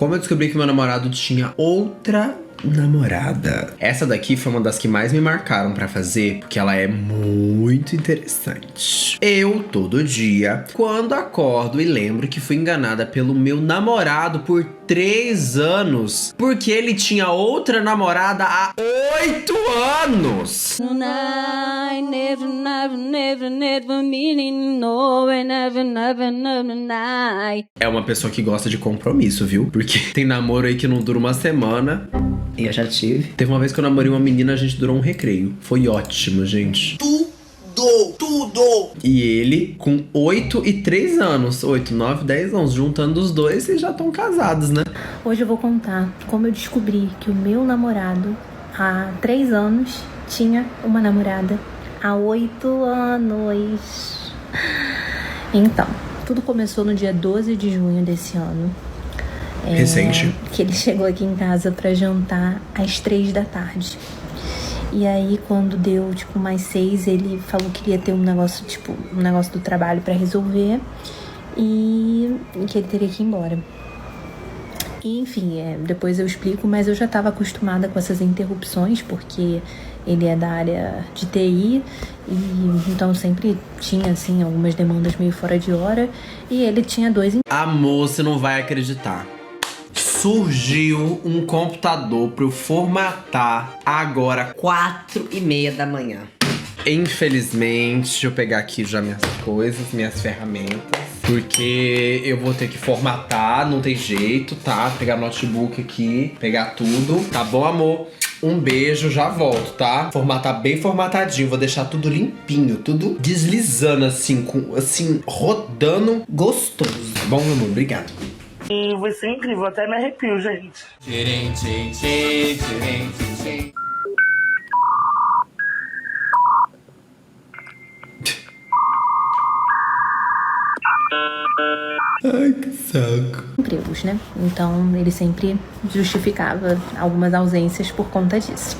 Como eu descobri que meu namorado tinha outra namorada? Essa daqui foi uma das que mais me marcaram pra fazer, porque ela é muito interessante. Eu, todo dia, quando acordo e lembro que fui enganada pelo meu namorado por 3 anos, porque ele tinha outra namorada há 8 anos. É uma pessoa que gosta de compromisso, viu? Porque tem namoro aí que não dura uma semana. E eu já tive. Teve uma vez que eu namorei uma menina, a gente durou um recreio. Foi ótimo, gente. Tudo! E ele, com 8 e 3 anos, 8, 9, 10 anos, juntando os dois, eles já estão casados, né? Hoje eu vou contar como eu descobri que o meu namorado, há 3 anos, tinha uma namorada há 8 anos. Então, tudo começou no dia 12 de junho desse ano. Recente. Que ele chegou aqui em casa pra jantar às 3 da tarde. E aí, quando deu, mais 6, ele falou que queria ter um negócio do trabalho pra resolver. E que ele teria que ir embora. E, enfim, depois eu explico, mas eu já estava acostumada com essas interrupções, porque ele é da área de TI, e então sempre tinha, assim, algumas demandas meio fora de hora. E ele tinha 2... Amor, você não vai acreditar. Surgiu um computador pra eu formatar agora, 4h30 da manhã. Infelizmente, deixa eu pegar aqui já minhas coisas, minhas ferramentas. Porque eu vou ter que formatar, não tem jeito, tá? Pegar o notebook aqui, pegar tudo. Tá bom, amor? Um beijo, já volto, tá? Formatar bem formatadinho, vou deixar tudo limpinho, tudo deslizando assim, rodando gostoso. Tá bom, meu amor? Obrigado. E vai ser incrível, até me arrepio, gente. Ai, que saco. Empregos, né? Então ele sempre justificava algumas ausências por conta disso.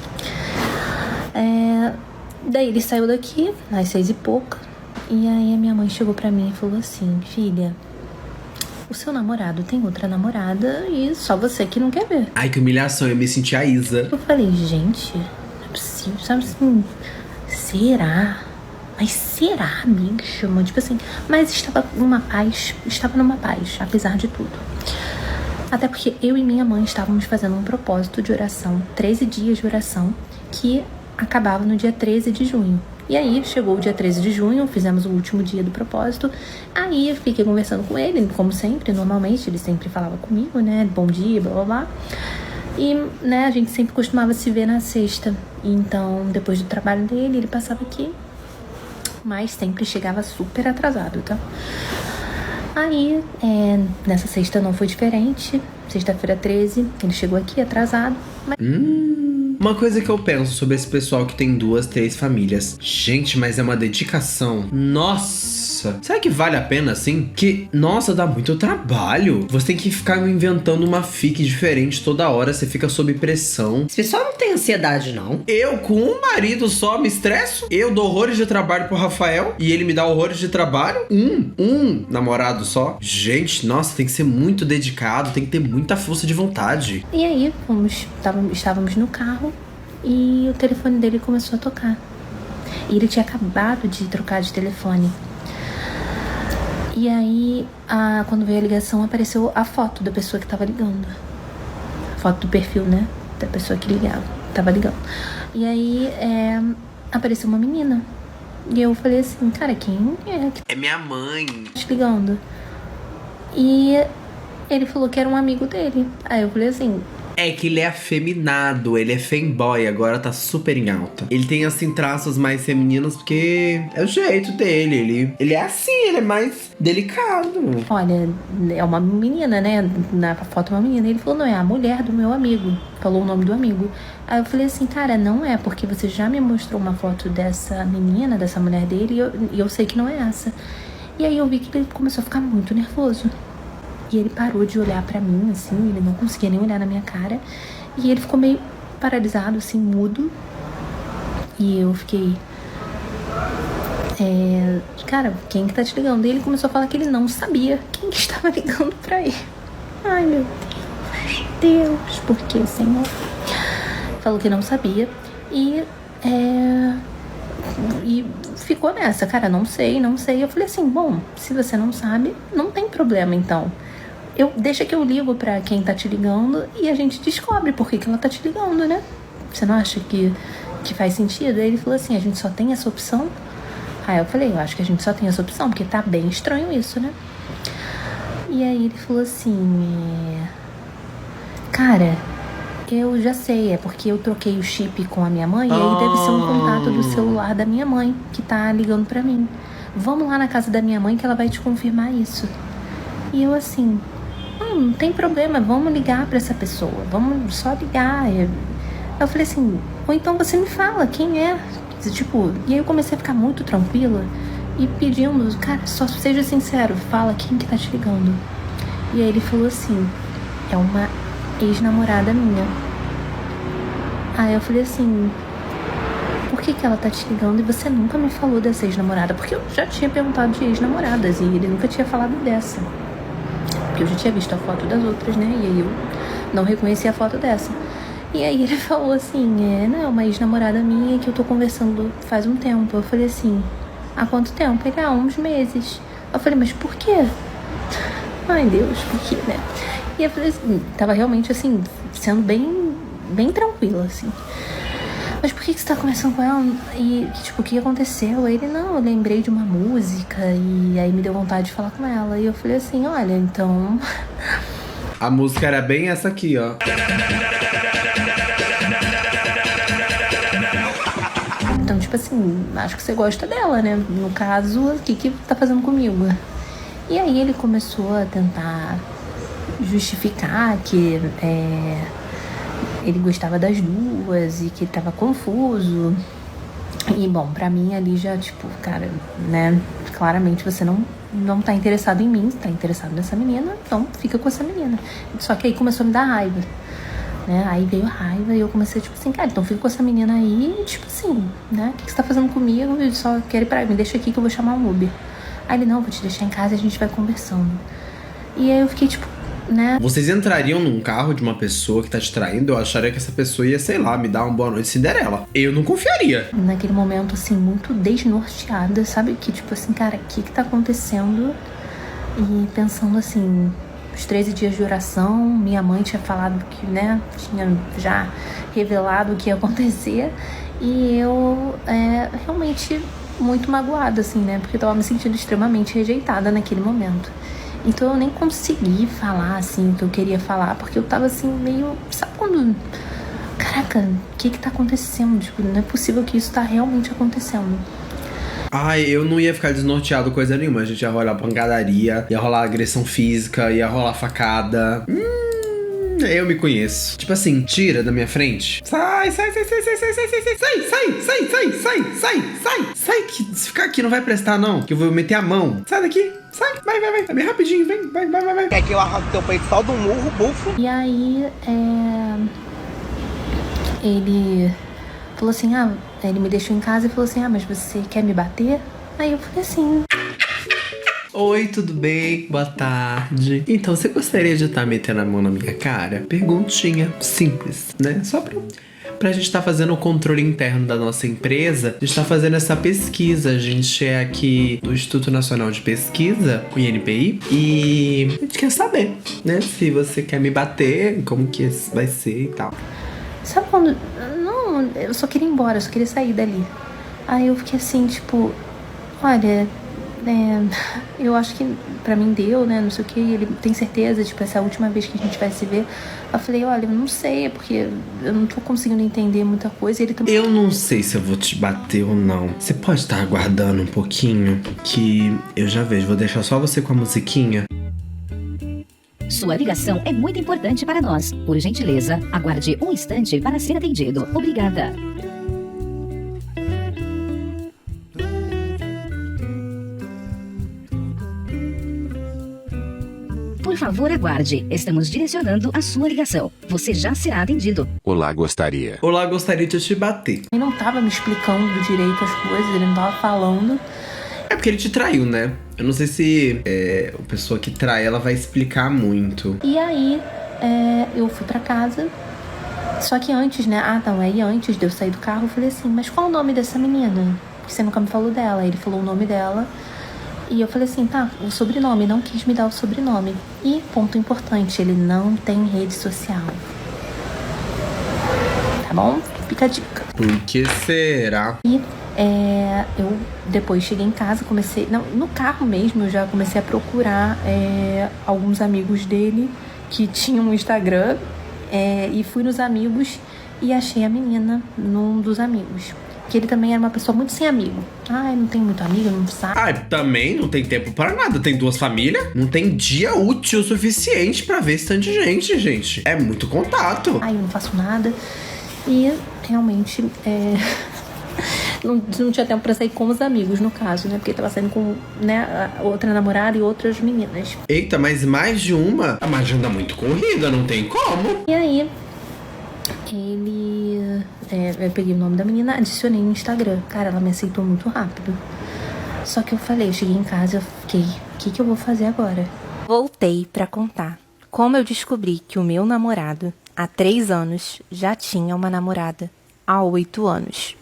Daí ele saiu daqui às 6 e pouca. E aí a minha mãe chegou pra mim e falou assim: filha, o seu namorado tem outra namorada e só você que não quer ver. Ai, que humilhação, eu me senti a Isa. Eu falei, gente, não é possível, sabe assim, será? Mas será, amiga? Tipo assim, mas estava numa paz, apesar de tudo. Até porque eu e minha mãe estávamos fazendo um propósito de oração, 13 dias de oração, que acabava no dia 13 de junho. E aí, chegou o dia 13 de junho, fizemos o último dia do propósito. Aí, eu fiquei conversando com ele, como sempre, normalmente, ele sempre falava comigo, né? Bom dia, blá, blá, blá. E, né, a gente sempre costumava se ver na sexta. Então, depois do trabalho dele, ele passava aqui, mas sempre chegava super atrasado, tá? Aí, nessa sexta não foi diferente. Sexta-feira 13, ele chegou aqui atrasado. Mas... Uma coisa que eu penso sobre esse pessoal que tem 2, 3 famílias. Gente, mas é uma dedicação. Nossa! Será que vale a pena assim? Que, nossa, dá muito trabalho. Você tem que ficar inventando uma fique diferente toda hora. Você fica sob pressão. Esse pessoal não tem ansiedade, não. Eu, com um marido só, me estresso. Eu dou horrores de trabalho pro Rafael e ele me dá horrores de trabalho. Um namorado só. Gente, nossa, tem que ser muito dedicado. Tem que ter muita força de vontade. E aí, estávamos no carro e o telefone dele começou a tocar. E ele tinha acabado de trocar de telefone. E aí, quando veio a ligação, apareceu a foto da pessoa que tava ligando. A foto do perfil, né? Da pessoa que tava ligando. E aí, apareceu uma menina. E eu falei assim, cara, quem é que É minha mãe. tá te ligando? E ele falou que era um amigo dele. Aí eu falei assim... É que ele é afeminado, ele é femboy, agora tá super em alta. Ele tem, assim, traços mais femininos porque é o jeito dele. Ele é assim, ele é mais delicado. Olha, é uma menina, né? Na foto é uma menina. Ele falou, não, é a mulher do meu amigo. Falou o nome do amigo. Aí eu falei assim, cara, não é, porque você já me mostrou uma foto dessa menina, dessa mulher dele, e eu sei que não é essa. E aí eu vi que ele começou a ficar muito nervoso. E ele parou de olhar pra mim, assim, ele não conseguia nem olhar na minha cara. E ele ficou meio paralisado, assim, mudo. E eu fiquei... cara, quem que tá te ligando? E ele começou a falar que ele não sabia quem que estava ligando pra ele. Ai, meu Deus. Deus, por que, Senhor? Falou que não sabia e ficou nessa, cara, não sei. Eu falei assim, bom, se você não sabe, não tem problema então. Deixa que eu ligo pra quem tá te ligando e a gente descobre por que ela tá te ligando, né? Você não acha que faz sentido? Aí ele falou assim, a gente só tem essa opção? Aí eu falei, eu acho que a gente só tem essa opção, porque tá bem estranho isso, né? E aí ele falou assim, cara, eu já sei, é porque eu troquei o chip com a minha mãe e aí deve ser um contato do celular da minha mãe que tá ligando pra mim. Vamos lá na casa da minha mãe que ela vai te confirmar isso. E eu assim, não tem problema, vamos ligar pra essa pessoa, vamos só ligar. Eu falei assim, ou então você me fala quem é. Tipo, e aí eu comecei a ficar muito tranquila e pedindo, cara, só seja sincero, fala quem que tá te ligando. E aí ele falou assim, é uma ex-namorada minha. Aí eu falei assim, por que ela tá te ligando e você nunca me falou dessa ex-namorada? Porque eu já tinha perguntado de ex-namoradas e ele nunca tinha falado dessa. Porque eu já tinha visto a foto das outras, né? E aí eu não reconheci a foto dessa. E aí ele falou assim, não, é uma ex-namorada minha que eu tô conversando faz um tempo. Eu falei assim, há quanto tempo? Ele, uns meses. Eu falei, mas por quê? Ai, Deus, por quê, né? E eu falei assim, tava realmente assim, sendo bem tranquila, assim. Mas por que você tá conversando com ela? E, tipo, o que aconteceu? Ele, não, eu lembrei de uma música e aí me deu vontade de falar com ela. E eu falei assim, olha, então... A música era bem essa aqui, ó. Então, tipo assim, acho que você gosta dela, né? No caso, o que tá fazendo comigo? E aí ele começou a tentar justificar que ele gostava das duas e que ele tava confuso. E, bom, pra mim ali já, tipo, cara, né? Claramente você não tá interessado em mim, tá interessado nessa menina, então fica com essa menina. Só que aí começou a me dar raiva. Né? Aí veio a raiva e eu comecei, tipo assim, cara, então fica com essa menina aí, tipo assim, né? O que você tá fazendo comigo? Eu só quero ir pra... Me deixa aqui que eu vou chamar um Uber. Aí ele, não, vou te deixar em casa e a gente vai conversando. E aí eu fiquei, tipo, né? Vocês entrariam num carro de uma pessoa que tá te traindo? Eu acharia que essa pessoa ia, sei lá, me dar uma boa noite Cinderela. Eu não confiaria. Naquele momento, assim, muito desnorteada, sabe? Que, tipo assim, cara, o que tá acontecendo? E pensando assim... Os 13 dias de oração, minha mãe tinha falado que, né, tinha já revelado o que ia acontecer. E eu, realmente muito magoada, assim, né, porque eu tava me sentindo extremamente rejeitada naquele momento. Então eu nem consegui falar, assim, o que eu queria falar, porque eu tava, assim, meio... Sabe quando... Caraca, o que tá acontecendo? Tipo, não é possível que isso tá realmente acontecendo. Ai, eu não ia ficar desnorteado coisa nenhuma. A gente ia rolar pancadaria, ia rolar agressão física, ia rolar facada. Eu me conheço. Tipo assim, tira da minha frente. Sai, que se ficar aqui não vai prestar não, que eu vou meter a mão. Sai daqui, sai, vai. É bem rapidinho, vem, vai. Quer que eu arranque teu peito só do murro, bufo? E aí, ele falou assim, ele me deixou em casa e falou assim, mas você quer me bater? Aí eu falei assim... Oi, tudo bem? Boa tarde. Então, você gostaria de estar metendo a mão na minha cara? Perguntinha simples, né? Só pra gente estar fazendo o controle interno da nossa empresa. A gente tá fazendo essa pesquisa. A gente é aqui do Instituto Nacional de Pesquisa, o INPI. E a gente quer saber, né? Se você quer me bater, como que vai ser e tal. Sabe quando... Não, eu só queria ir embora, eu só queria sair dali. Aí eu fiquei assim, tipo... Olha, eu acho que pra mim deu, né, não sei o que. Ele tem certeza, tipo, essa é a última vez que a gente vai se ver. Eu falei, olha, eu não sei, é porque eu não tô conseguindo entender muita coisa. E ele também... Eu não sei se eu vou te bater ou não. Você pode estar aguardando um pouquinho, que eu já vejo. Vou deixar só você com a musiquinha. Sua ligação é muito importante para nós. Por gentileza, aguarde um instante para ser atendido. Obrigada. Por favor, aguarde. Estamos direcionando a sua ligação. Você já será atendido. Olá, gostaria de te bater. Ele não tava me explicando direito as coisas, ele não tava falando. É porque ele te traiu, né? Eu não sei se a pessoa que trai, ela vai explicar muito. E aí, eu fui pra casa. Só que antes, né? Aí antes de eu sair do carro, eu falei assim, mas qual o nome dessa menina? Porque você nunca me falou dela. Ele falou o nome dela. E eu falei assim, tá, o sobrenome. Não quis me dar o sobrenome. E, ponto importante, ele não tem rede social. Tá bom? Fica a dica. Por que será? E eu depois cheguei em casa, comecei... Não, no carro mesmo, eu já comecei a procurar alguns amigos dele que tinham um Instagram. E fui nos amigos e achei a menina num dos amigos. Que ele também era uma pessoa muito sem amigo. Não tem muito amigo, não sabe. Também não tem tempo pra nada. Tem 2 famílias. Não tem dia útil o suficiente pra ver esse tanto de gente. É muito contato. Eu não faço nada. E realmente não tinha tempo pra sair com os amigos, no caso, né? Porque ele tava saindo com, né, a outra namorada e outras meninas. Eita, mas mais de uma? A agenda é muito corrida, não tem como. E aí, eu peguei o nome da menina, adicionei no Instagram. Cara, ela me aceitou muito rápido. Só que eu cheguei em casa e eu fiquei, o que eu vou fazer agora? Voltei pra contar como eu descobri que o meu namorado, há 3 anos, já tinha uma namorada há 8 anos.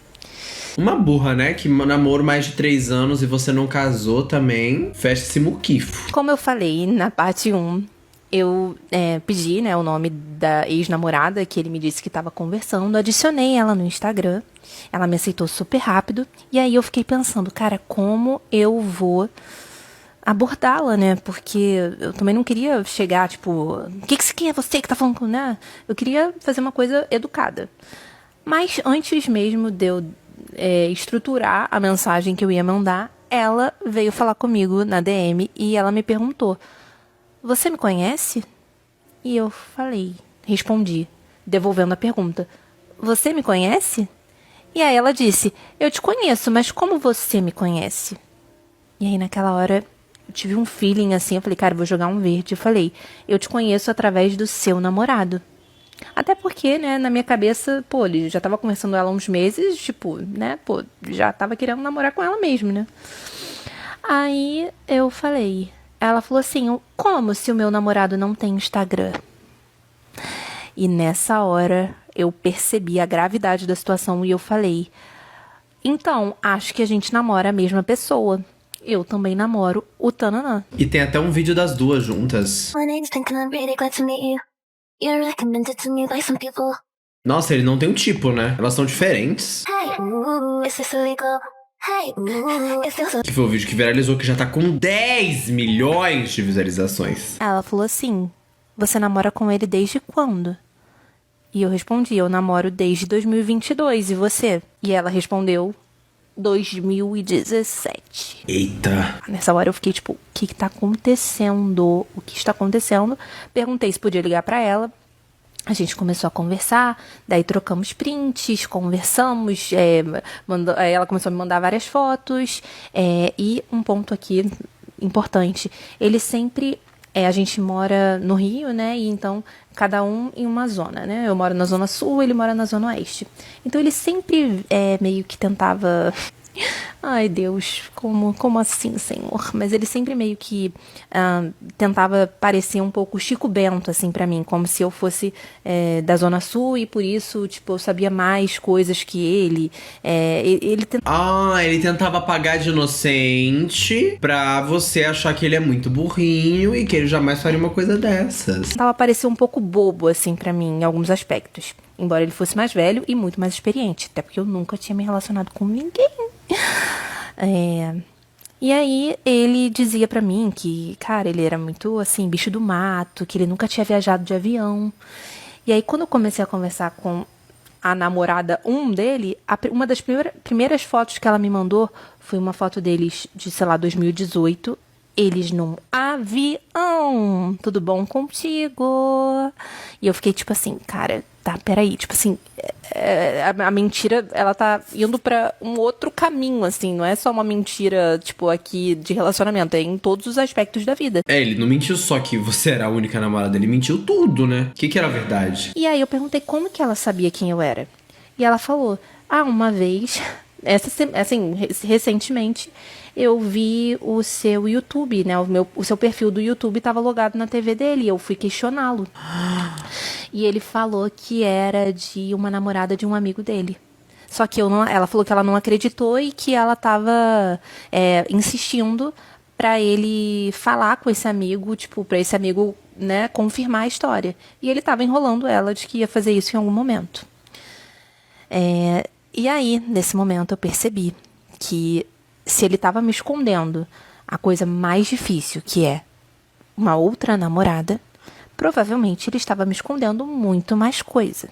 Uma burra, né? Que namoro mais de 3 anos e você não casou também, fecha esse muquifo. Como eu falei na parte 1, eu pedi, né, o nome da ex-namorada, que ele me disse que estava conversando, adicionei ela no Instagram, ela me aceitou super rápido, e aí eu fiquei pensando, cara, como eu vou abordá-la, né, porque eu também não queria chegar, tipo, o que você quer, você que tá falando com, né, eu queria fazer uma coisa educada. Mas antes mesmo de eu estruturar a mensagem que eu ia mandar, ela veio falar comigo na DM e ela me perguntou, você me conhece? E eu respondi, devolvendo a pergunta, você me conhece? E aí ela disse, eu te conheço, mas como você me conhece? E aí naquela hora eu tive um feeling assim, eu falei, cara, vou jogar um verde. Eu falei, eu te conheço através do seu namorado. Até porque, né, na minha cabeça, ele já tava conversando ela há uns meses, tipo, né, já tava querendo namorar com ela mesmo, né. Aí eu falei, ela falou assim, como se o meu namorado não tem Instagram? E nessa hora eu percebi a gravidade da situação e eu falei, então, acho que a gente namora a mesma pessoa. Eu também namoro o Tananã. E tem até um vídeo das duas juntas. Nossa, ele não tem um tipo, né? Elas são diferentes. Que foi o vídeo que viralizou, que já tá com 10 milhões de visualizações. Ela falou assim, você namora com ele desde quando? E eu respondi, eu namoro desde 2022, e você? E ela respondeu, 2017. Eita. Nessa hora eu fiquei tipo, o que tá acontecendo? O que está acontecendo? Perguntei se podia ligar pra ela. A gente começou a conversar, daí trocamos prints, conversamos, ela começou a me mandar várias fotos, e um ponto aqui importante, ele sempre, a gente mora no Rio, né, e então cada um em uma zona, né, eu moro na zona sul, ele mora na zona oeste, então ele sempre meio que tentava... Ai, Deus, como assim, Senhor? Mas ele sempre meio que tentava parecer um pouco Chico Bento, assim, pra mim. Como se eu fosse da Zona Sul e por isso, tipo, eu sabia mais coisas que ele. Ele tentava pagar de inocente pra você achar que ele é muito burrinho e que ele jamais faria uma coisa dessas. Tentava parecer um pouco bobo, assim, pra mim, em alguns aspectos. Embora ele fosse mais velho e muito mais experiente. Até porque eu nunca tinha me relacionado com ninguém. E aí ele dizia pra mim que, cara, ele era muito, assim, bicho do mato, que ele nunca tinha viajado de avião. E aí quando eu comecei a conversar com a namorada dele, uma das primeiras fotos que ela me mandou foi uma foto deles de, sei lá, 2018, eles num avião. Tudo bom contigo? E eu fiquei tipo assim, cara, tá, peraí, tipo assim, a mentira, ela tá indo pra um outro caminho, assim, não é só uma mentira, tipo, aqui de relacionamento, é em todos os aspectos da vida. Ele não mentiu só que você era a única namorada, ele mentiu tudo, né? O que era verdade? E aí eu perguntei como que ela sabia quem eu era. E ela falou, uma vez Recentemente eu vi o seu YouTube, né? O seu perfil do YouTube estava logado na TV dele. E eu fui questioná-lo. E ele falou que era de uma namorada de um amigo dele. Só que ela falou que ela não acreditou e que ela estava insistindo para ele falar com esse amigo, tipo, para esse amigo, né, confirmar a história. E ele estava enrolando ela de que ia fazer isso em algum momento. E aí, nesse momento, eu percebi que se ele estava me escondendo a coisa mais difícil, que é uma outra namorada, provavelmente ele estava me escondendo muito mais coisa.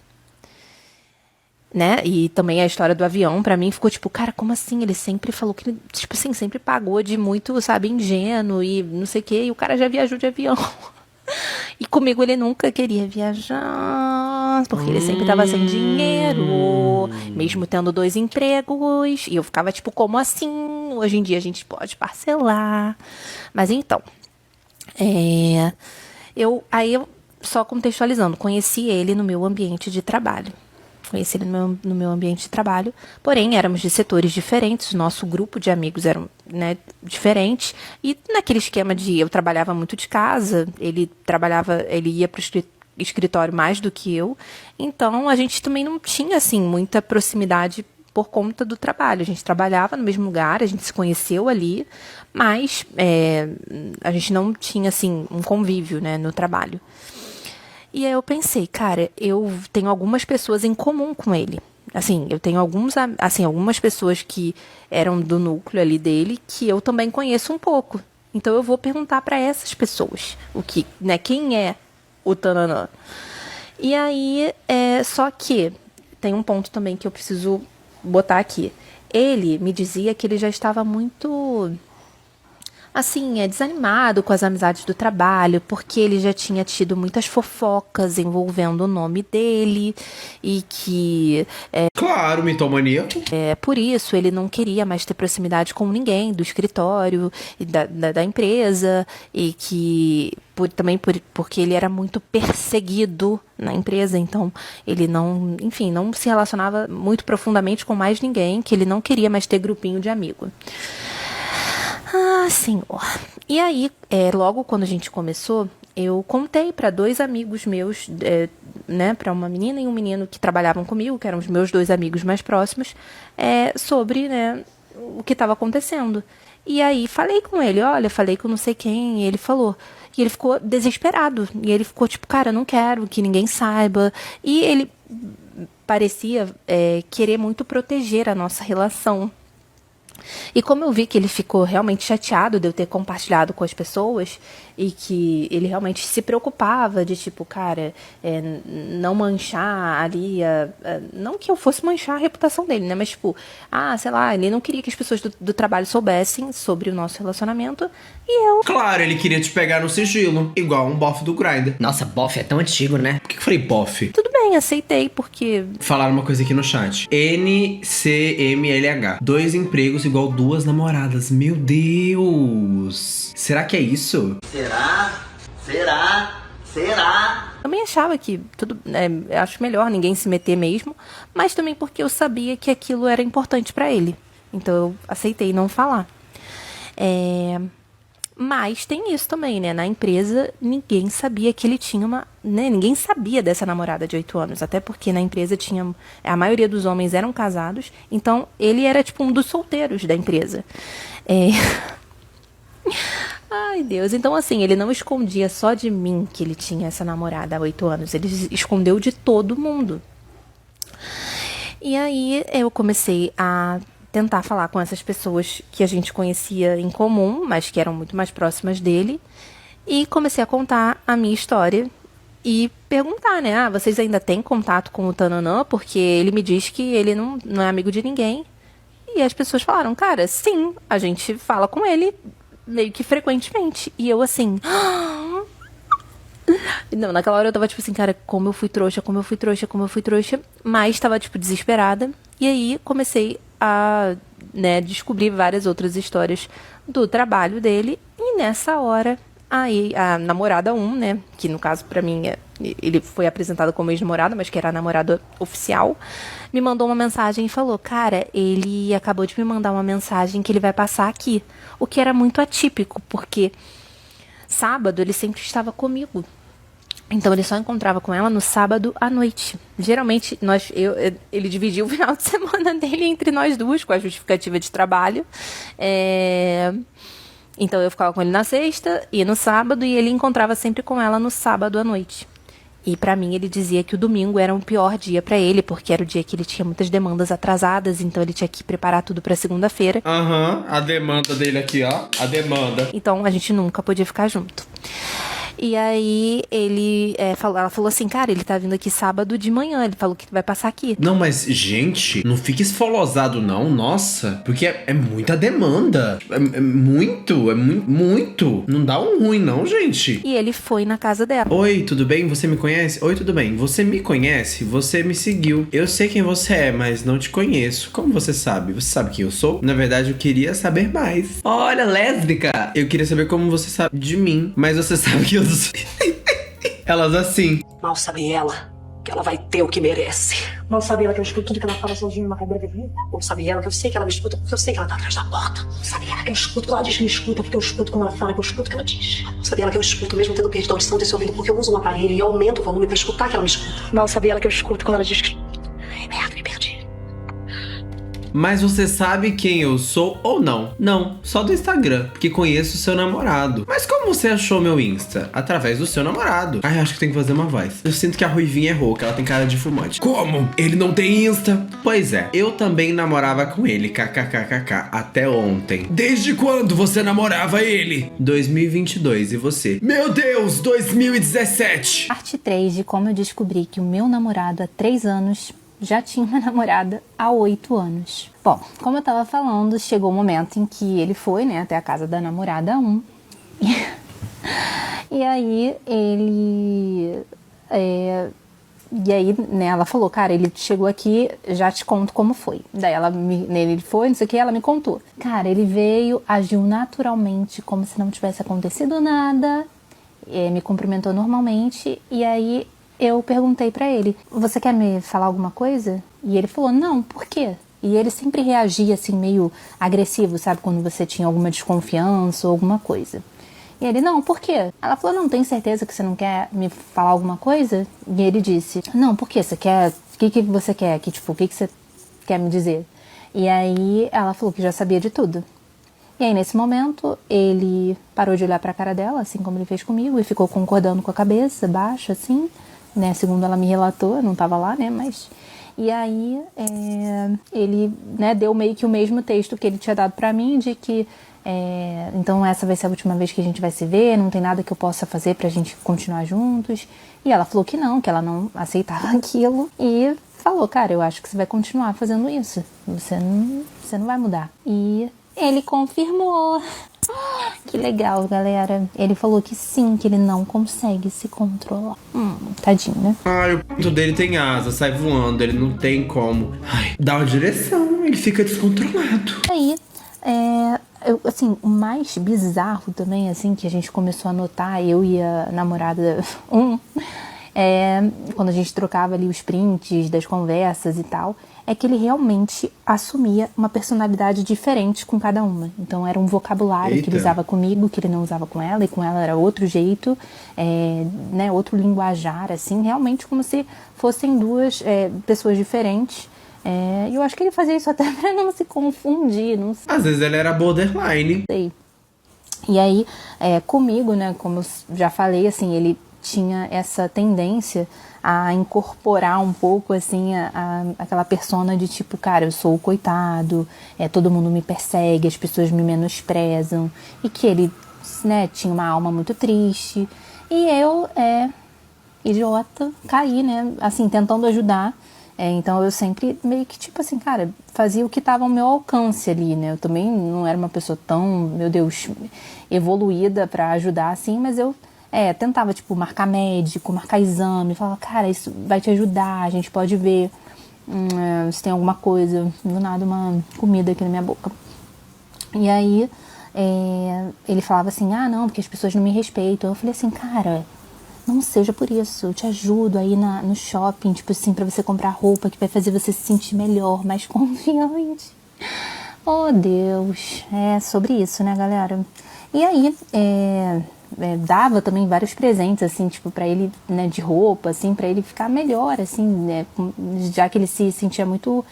Né? E também a história do avião, pra mim, ficou tipo, cara, como assim? Ele sempre falou que ele, tipo assim, sempre pagou de muito, sabe, ingênuo e não sei o quê, e o cara já viajou de avião. E comigo ele nunca queria viajar, porque ele sempre tava sem dinheiro, mesmo tendo 2 empregos. E eu ficava tipo, como assim? Hoje em dia a gente pode parcelar. Mas então, eu só contextualizando, conheci ele no meu ambiente de trabalho. Conheci ele no meu ambiente de trabalho, porém éramos de setores diferentes, o nosso grupo de amigos era, né, diferente, e naquele esquema de eu trabalhava muito de casa, ele ia para o escritório mais do que eu, então a gente também não tinha assim muita proximidade por conta do trabalho. A gente trabalhava no mesmo lugar, a gente se conheceu ali, mas a gente não tinha assim um convívio, né, no trabalho. E aí eu pensei, cara, eu tenho algumas pessoas em comum com ele. Assim, eu tenho algumas pessoas que eram do núcleo ali dele, que eu também conheço um pouco. Então eu vou perguntar para essas pessoas quem é o Tananã. E aí, só que tem um ponto também que eu preciso botar aqui. Ele me dizia que ele já estava muito, assim, desanimado com as amizades do trabalho, porque ele já tinha tido muitas fofocas envolvendo o nome dele, e que Claro, mitomaníaco. por isso ele não queria mais ter proximidade com ninguém do escritório e da empresa, e que porque ele era muito perseguido na empresa, então ele não se relacionava muito profundamente com mais ninguém, que ele não queria mais ter grupinho de amigo. Ah, senhor. E aí, logo quando a gente começou, eu contei para 2 amigos meus, né, para uma menina e um menino que trabalhavam comigo, que eram os meus 2 amigos mais próximos, sobre, né, o que estava acontecendo. E aí falei com ele, falei com não sei quem, e ele falou. E ele ficou desesperado. E ele ficou tipo, cara, eu não quero que ninguém saiba. E ele parecia querer muito proteger a nossa relação. E como eu vi que ele ficou realmente chateado de eu ter compartilhado com as pessoas, e que ele realmente se preocupava de tipo, cara, não manchar ali, não que eu fosse manchar a reputação dele, né, mas tipo, sei lá, ele não queria que as pessoas do trabalho soubessem sobre o nosso relacionamento, e eu... Claro, ele queria te pegar no sigilo, igual um bofe do Grindr. Nossa, bofe é tão antigo, né? Por que eu falei bofe? Tudo bem, aceitei, porque... Falaram uma coisa aqui no chat. NCMLH. 2 empregos igual 2 namoradas. Meu Deus! Será que é isso? Será? Também achava que acho melhor ninguém se meter mesmo, mas também porque eu sabia que aquilo era importante pra ele. Então eu aceitei não falar. Mas tem isso também, né? Na empresa, ninguém sabia que ele tinha ninguém sabia dessa namorada de 8 anos. Até porque na empresa a maioria dos homens eram casados. Então, ele era tipo um dos solteiros da empresa. Ai, Deus. Então, assim, ele não escondia só de mim que ele tinha essa namorada há 8 anos. Ele escondeu de todo mundo. E aí, eu comecei a tentar falar com essas pessoas que a gente conhecia em comum, mas que eram muito mais próximas dele, e comecei a contar a minha história e perguntar, né, vocês ainda têm contato com o Tananã? Porque ele me diz que ele não é amigo de ninguém. E as pessoas falaram, cara, sim, a gente fala com ele meio que frequentemente. E eu assim... Não, naquela hora eu tava tipo assim, cara, como eu fui trouxa, mas tava tipo desesperada. E aí comecei a, né, descobrir várias outras histórias do trabalho dele. E nessa hora Aí a namorada 1, né, que no caso pra mim ele foi apresentado como ex-namorado, mas que era a namorada oficial, me mandou uma mensagem e falou: cara, ele acabou de me mandar uma mensagem que ele vai passar aqui. O que era muito atípico, porque sábado ele sempre estava comigo. Então ele só encontrava com ela no sábado à noite. Geralmente ele dividia o final de semana dele entre nós duas, com a justificativa de trabalho. Então eu ficava com ele na sexta e no sábado, e ele encontrava sempre com ela no sábado à noite. E pra mim ele dizia que o domingo era o pior dia pra ele, porque era o dia que ele tinha muitas demandas atrasadas, então ele tinha que preparar tudo pra segunda-feira. A demanda dele aqui, ó. A demanda. Então a gente nunca podia ficar junto. E aí ela falou assim: cara, ele tá vindo aqui sábado de manhã, ele falou que vai passar aqui. Não, mas, gente, não fique esfolosado, não, nossa. Porque é muita demanda. É muito. Não dá um ruim, não, gente. E ele foi na casa dela. Oi, tudo bem? Você me conhece? Oi, tudo bem. Você me conhece? Você me seguiu. Eu sei quem você é, mas não te conheço. Como você sabe? Você sabe quem eu sou? Na verdade, eu queria saber mais. Olha, lésbica! Eu queria saber como você sabe de mim, mas você sabe que eu Elas assim. Mal sabe ela que ela vai ter o que merece. Mal sabe ela que eu escuto tudo que ela fala sozinha numa cadeira de vida. Mal sabe ela que eu sei que ela me escuta porque eu sei que ela tá atrás da porta. Mal sabe ela que eu escuto que ela diz que me escuta porque eu escuto como ela fala, que eu escuto o que ela diz. Mal sabe ela que eu escuto mesmo tendo perda de audição desse ouvido porque eu uso um aparelho e aumento o volume pra escutar que ela me escuta. Mal sabe ela que eu escuto quando ela diz que... Merda, me perdi. Mas você sabe quem eu sou ou não? Não, só do Instagram, porque conheço o seu namorado. Mas como você achou meu Insta? Através do seu namorado. Ai, acho que tem que fazer uma voz. Eu sinto que a Ruivinha errou, que ela tem cara de fumante. Como? Ele não tem Insta? Pois é, eu também namorava com ele, kkkk, até ontem. Desde quando você namorava ele? 2022, e você? Meu Deus, 2017! Parte 3 de como eu descobri que o meu namorado há 3 anos já tinha uma namorada há 8 anos. Bom, como eu tava falando, chegou o momento em que ele foi, né, até a casa da namorada 1. E aí ele... E aí, né, ela falou: cara, ele chegou aqui, já te conto como foi. Daí ele foi, não sei o que, ela me contou. Cara, ele veio, agiu naturalmente, como se não tivesse acontecido nada, me cumprimentou normalmente, e aí eu perguntei pra ele: você quer me falar alguma coisa? E ele falou: não, por quê? E ele sempre reagia assim, meio agressivo, sabe? Quando você tinha alguma desconfiança ou alguma coisa. E ele: não, por quê? Ela falou: não, tem certeza que você não quer me falar alguma coisa? E ele disse: não, por quê? Você quer... O que você quer? O que você quer me dizer? E aí ela falou que já sabia de tudo. E aí, nesse momento, ele parou de olhar pra cara dela, assim como ele fez comigo, e ficou concordando com a cabeça baixa, assim, né? Segundo ela me relatou, eu não tava lá, né? Mas... E aí, ele, né, deu meio que o mesmo texto que ele tinha dado pra mim, de que então essa vai ser a última vez que a gente vai se ver, não tem nada que eu possa fazer pra gente continuar juntos. E ela falou que ela não aceitava aquilo. E falou: cara, eu acho que você vai continuar fazendo isso. Você não vai mudar. E ele confirmou. Que legal, galera. Ele falou que sim, que ele não consegue se controlar. Tadinho, né? Ai, o ponto dele tem asa, sai voando, ele não tem como. Ai, dá uma direção, ele fica descontrolado. Aí, assim, o mais bizarro também, assim, que a gente começou a notar, eu e a namorada quando a gente trocava ali os prints das conversas e tal, é que ele realmente assumia uma personalidade diferente com cada uma. Então era um vocabulário que ele usava comigo, que ele não usava com ela, e com ela era outro jeito, né, outro linguajar, assim, realmente como se fossem duas pessoas diferentes. E eu acho que ele fazia isso até pra não se confundir, não sei. Às vezes ele era borderline. Sei. E aí, comigo, né, como eu já falei, assim, ele tinha essa tendência a incorporar um pouco, assim, aquela persona de tipo: cara, eu sou o coitado, todo mundo me persegue, as pessoas me menosprezam, e que ele, né, tinha uma alma muito triste. E eu, idiota, caí, né, assim, tentando ajudar. Então eu sempre meio que, tipo assim, cara, fazia o que estava ao meu alcance ali, né? Eu também não era uma pessoa tão, meu Deus, evoluída pra ajudar, assim, mas eu tentava, tipo, marcar médico, marcar exame, falava: cara, isso vai te ajudar, a gente pode ver se tem alguma coisa. Do nada, uma comida aqui na minha boca. E aí, ele falava assim, ah, não, porque as pessoas não me respeitam. Eu falei assim, cara, não seja por isso, eu te ajudo aí no shopping, tipo assim, pra você comprar roupa que vai fazer você se sentir melhor, mais confiante. Oh, Deus, é sobre isso, né, galera? E aí, dava também vários presentes, assim, tipo, pra ele, né, de roupa, assim, pra ele ficar melhor, assim, né, já que ele se sentia muito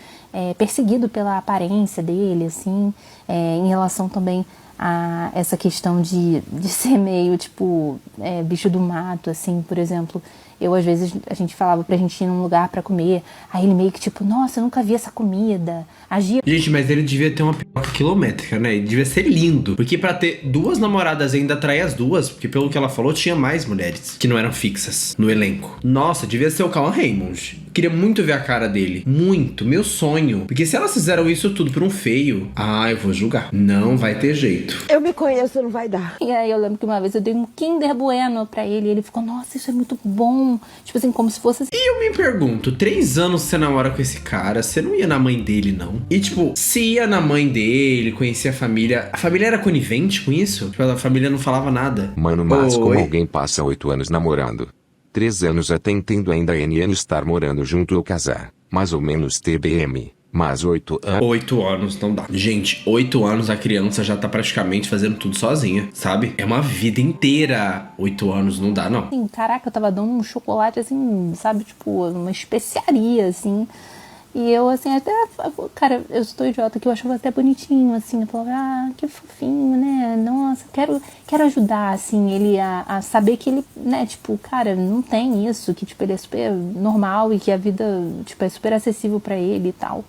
perseguido pela aparência dele, assim, em relação também a essa questão de ser meio, tipo, bicho do mato, assim, por exemplo. Às vezes, a gente falava pra gente ir num lugar pra comer, aí ele meio que tipo, nossa, eu nunca vi essa comida. Agia... Gente, mas ele devia ter uma piroca quilométrica, né? Ele devia ser lindo. Porque pra ter duas namoradas ainda atrair as duas, porque pelo que ela falou, tinha mais mulheres que não eram fixas no elenco. Nossa, devia ser o Cauã Raymond. Queria muito ver a cara dele. Muito. Meu sonho. Porque se elas fizeram isso tudo por um feio, eu vou julgar. Não vai ter jeito. Eu me conheço, não vai dar. E aí eu lembro que uma vez eu dei um Kinder Bueno pra ele, e ele ficou, nossa, isso é muito bom. Tipo assim, como se fosse... E eu me pergunto, 3 anos você namora com esse cara, você não ia na mãe dele, não? E tipo, se ia na mãe dele, conhecia a família era conivente com isso? Tipo, a família não falava nada. Mano, mas como alguém passa 8 anos namorando? 3 anos até entendo ainda NN estar morando junto ou casar. Mais ou menos TBM. Mas 8 anos... 8 anos não dá. Gente, 8 anos a criança já tá praticamente fazendo tudo sozinha, sabe? É uma vida inteira. 8 anos não dá, não. Assim, caraca, eu tava dando um chocolate, assim, sabe? Tipo, uma especiaria, assim. E eu, assim, até... Cara, eu estou idiota, que eu achava até bonitinho, assim. Eu falava, que fofinho, né? Nossa, quero ajudar, assim, ele a saber que ele, né? Tipo, cara, não tem isso. Que, tipo, ele é super normal e que a vida, tipo, é super acessível pra ele e tal.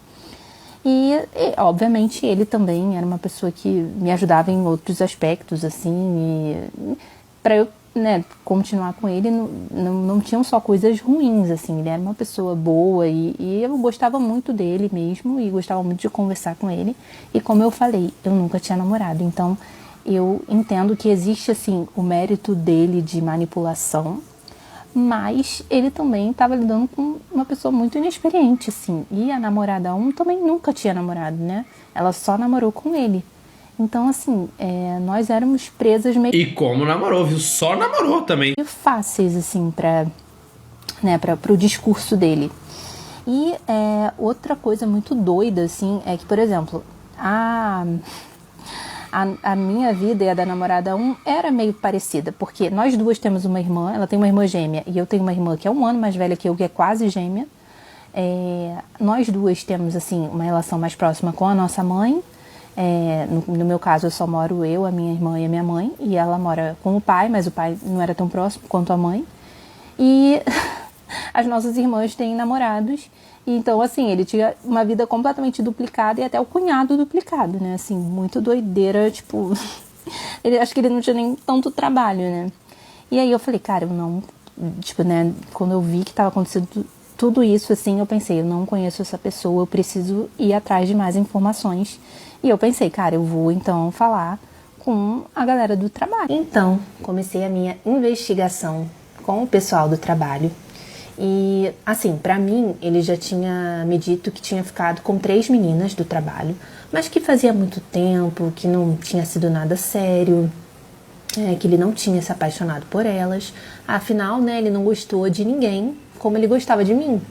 E, obviamente, ele também era uma pessoa que me ajudava em outros aspectos, assim, e para eu, né, continuar com ele, não tinham só coisas ruins, assim, ele era uma pessoa boa e eu gostava muito dele mesmo e gostava muito de conversar com ele. E como eu falei, eu nunca tinha namorado, então eu entendo que existe, assim, o mérito dele de manipulação, mas ele também estava lidando com uma pessoa muito inexperiente, assim. E a namorada 1 também nunca tinha namorado, né? Ela só namorou com ele. Então, assim, nós éramos presas meio... E como namorou, viu? Só namorou também. Meio fáceis, assim, pro discurso dele. E outra coisa muito doida, assim, é que, por exemplo, a minha vida e a da namorada 1 era meio parecida, porque nós duas temos uma irmã, ela tem uma irmã gêmea, e eu tenho uma irmã que é 1 ano mais velha que eu, que é quase gêmea. Nós duas temos, assim, uma relação mais próxima com a nossa mãe. No meu caso, eu só moro eu, a minha irmã e a minha mãe, e ela mora com o pai, mas o pai não era tão próximo quanto a mãe. E as nossas irmãs têm namorados. Então, assim, ele tinha uma vida completamente duplicada e até o cunhado duplicado, né? Assim, muito doideira, tipo... acho que ele não tinha nem tanto trabalho, né? E aí eu falei, cara, eu não... Tipo, né? Quando eu vi que tava acontecendo tudo isso, assim, eu pensei, eu não conheço essa pessoa, eu preciso ir atrás de mais informações. E eu pensei, cara, eu vou, então, falar com a galera do trabalho. Então, comecei a minha investigação com o pessoal do trabalho. E, assim, pra mim, ele já tinha me dito que tinha ficado com 3 meninas do trabalho, mas que fazia muito tempo, que não tinha sido nada sério, que ele não tinha se apaixonado por elas. Afinal, né, ele não gostou de ninguém como ele gostava de mim.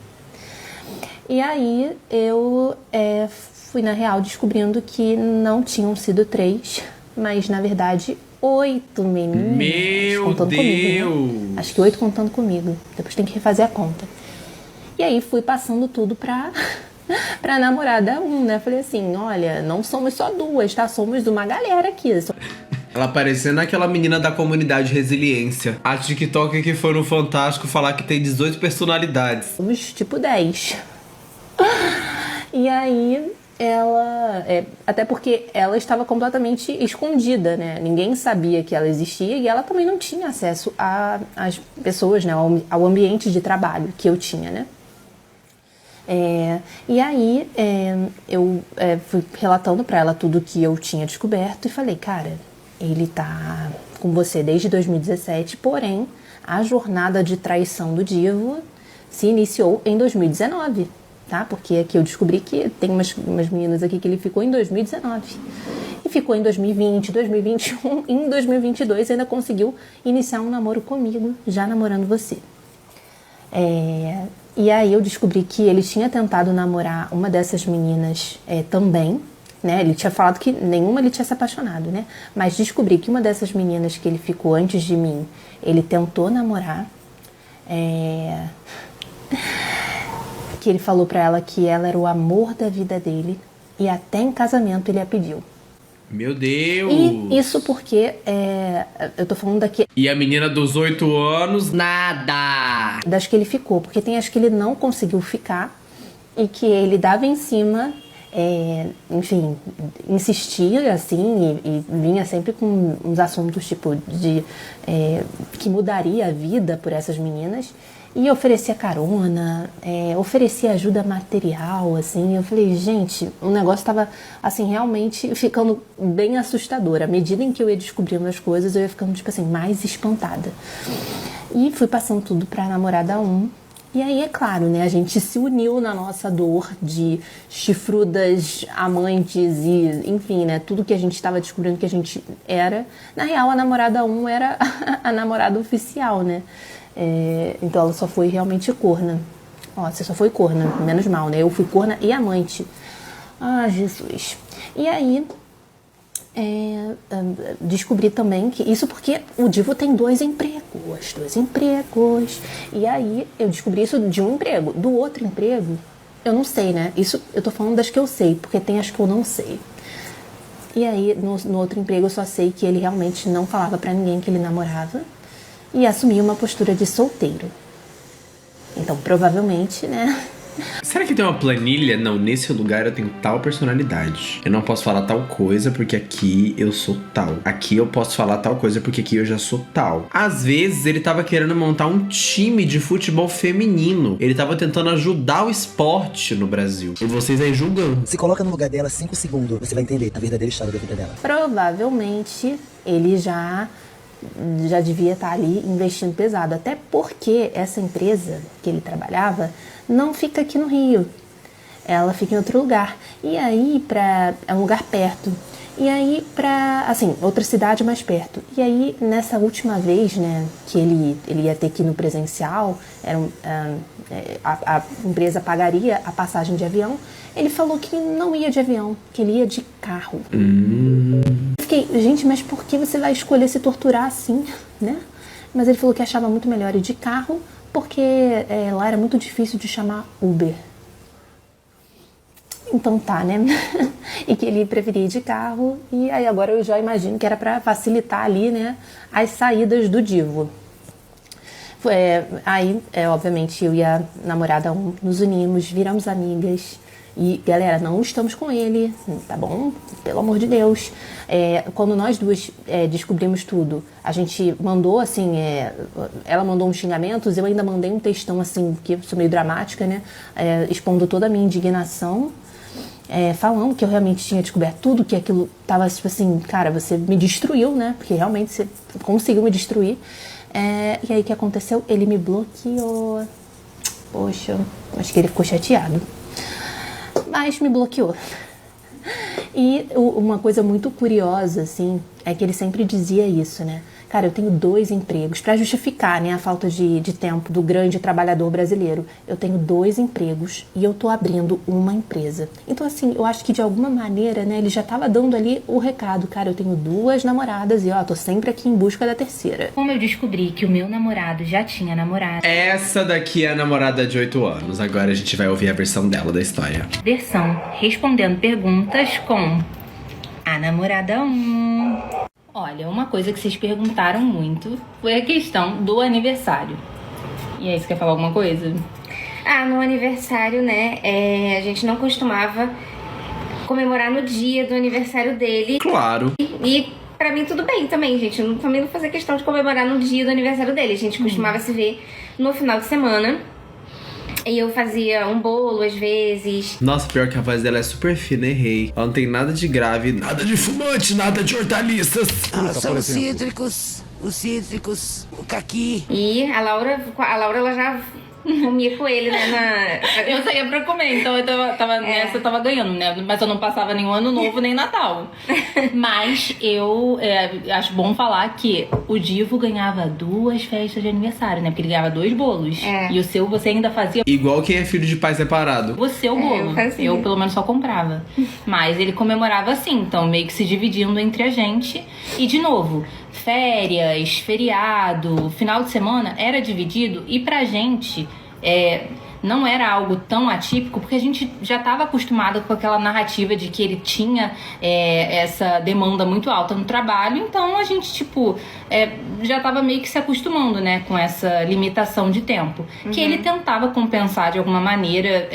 E aí, eu fui, na real, descobrindo que não tinham sido 3, mas, na verdade... 8 meninas. Meu contando Deus! Comigo, né? Acho que 8 contando comigo. Depois tem que refazer a conta. E aí fui passando tudo pra namorada 1, né? Falei assim, olha, não somos só 2, tá? Somos uma galera aqui. Ela parecendo aquela menina da comunidade Resiliência. A TikToker que foi no Fantástico falar que tem 18 personalidades. Somos tipo 10. E aí... ela, até porque ela estava completamente escondida, né? Ninguém sabia que ela existia e ela também não tinha acesso às pessoas, né? Ao ambiente de trabalho que eu tinha, né? E aí eu fui relatando para ela tudo que eu tinha descoberto e falei, cara, ele tá com você desde 2017, porém a jornada de traição do Divo se iniciou em 2019. Tá? Porque aqui eu descobri que tem umas meninas aqui que ele ficou em 2019. E ficou em 2020, 2021 e em 2022 ainda conseguiu iniciar um namoro comigo, já namorando você. E aí eu descobri que ele tinha tentado namorar uma dessas meninas também, né? Ele tinha falado que nenhuma ele tinha se apaixonado, né? Mas descobri que uma dessas meninas que ele ficou antes de mim, ele tentou namorar. Que ele falou pra ela que ela era o amor da vida dele e até em casamento ele a pediu. Meu Deus! E isso porque eu tô falando daqui E a menina dos 8 anos, Nada! das que ele ficou, porque tem as que ele não conseguiu ficar e que ele dava em cima, enfim, insistia assim e vinha sempre com uns assuntos tipo de que mudaria a vida por essas meninas. E oferecia carona, oferecia ajuda material, assim. Eu falei, gente, o negócio tava, assim, realmente ficando bem assustador. À medida em que eu ia descobrindo as coisas, eu ia ficando, tipo assim, mais espantada. E fui passando tudo pra namorada 1. E aí, é claro, né, a gente se uniu na nossa dor de chifrudas, amantes e, enfim, né, tudo que a gente estava descobrindo que a gente era. Na real, a namorada 1 era a namorada oficial, né? Então ela só foi realmente corna. Ó, você só foi corna, menos mal, né? Eu fui corna e amante. Ah, Jesus. E aí, descobri também que isso porque o Divo tem 2 empregos. E aí eu descobri isso de um emprego. Do outro emprego, eu não sei, né? Isso eu tô falando das que eu sei, porque tem as que eu não sei. E aí, no outro emprego, eu só sei que ele realmente não falava pra ninguém que ele namorava. E assumir uma postura de solteiro. Então, provavelmente, né? será que tem uma planilha? Não, nesse lugar eu tenho tal personalidade. Eu não posso falar tal coisa porque aqui eu sou tal. Aqui eu posso falar tal coisa porque aqui eu já sou tal. Às vezes ele tava querendo montar um time de futebol feminino. Ele tava tentando ajudar o esporte no Brasil. E vocês aí julgando. Se coloca no lugar dela 5 segundos, você vai entender a verdadeira história da vida dela. Provavelmente ele já devia estar ali investindo pesado. Até porque essa empresa que ele trabalhava não fica aqui no Rio. Ela fica em outro lugar. E aí, é um lugar perto. E aí, assim, outra cidade mais perto. E aí, nessa última vez, né, que ele ia ter que ir no presencial, a empresa pagaria a passagem de avião, ele falou que não ia de avião, que ele ia de carro. Fiquei, gente, mas por que você vai escolher se torturar assim, né? Mas ele falou que achava muito melhor ir de carro, porque lá era muito difícil de chamar Uber. Então tá, né? E que ele preferia ir de carro. E aí agora eu já imagino que era pra facilitar ali, né, as saídas do Divo. Aí, obviamente, eu e a namorada nos unimos, viramos amigas. E, galera, não estamos com ele, tá bom? Pelo amor de Deus. Quando nós duas descobrimos tudo, a gente mandou, assim, ela mandou uns xingamentos, eu ainda mandei um textão, assim, porque eu sou meio dramática, né? Expondo toda a minha indignação, falando que eu realmente tinha descoberto tudo, que aquilo tava, tipo assim, cara, você me destruiu, né? Porque realmente você conseguiu me destruir. E aí, o que aconteceu? Ele me bloqueou. Poxa, acho que ele ficou chateado. Mas me bloqueou. E uma coisa muito curiosa, assim, é que ele sempre dizia isso, né? Cara, eu tenho 2 empregos. Pra justificar, né, a falta de tempo do grande trabalhador brasileiro. Eu tenho 2 empregos e eu tô abrindo uma empresa. Então, assim, eu acho que de alguma maneira, né, ele já tava dando ali o recado. Cara, eu tenho 2 namoradas e, ó, tô sempre aqui em busca da terceira. Como eu descobri que o meu namorado já tinha namorada. Essa daqui é a namorada de 8 anos. Agora a gente vai ouvir a versão dela da história. Versão respondendo perguntas com a namorada 1. Olha, uma coisa que vocês perguntaram muito foi a questão do aniversário. E aí, você quer falar alguma coisa? No aniversário, né, a gente não costumava comemorar no dia do aniversário dele. Claro. E pra mim tudo bem também, gente. Eu também não fazia questão de comemorar no dia do aniversário dele. A gente costumava se ver no final de semana. E eu fazia um bolo às vezes. Nossa, pior que a voz dela é super fina, errei. Ela não tem nada de grave, nada de fumante, nada de hortaliças. São os cítricos, o caqui. E a Laura ela já um mico com ele, né? Eu saía pra comer, então nessa eu tava ganhando, né? Mas eu não passava nenhum ano novo, nem Natal. Mas eu acho bom falar que o Divo ganhava 2 festas de aniversário, né? Porque ele ganhava 2 bolos. E o seu você ainda fazia... Igual quem é filho de pai separado. O seu bolo. Eu pelo menos só comprava. Mas ele comemorava assim, então meio que se dividindo entre a gente. E de novo, férias, feriado, final de semana era dividido. E pra gente... não era algo tão atípico, porque a gente já estava acostumado com aquela narrativa de que ele tinha essa demanda muito alta no trabalho, então a gente, já estava meio que se acostumando, né, com essa limitação de tempo. Que ele tentava compensar de alguma maneira,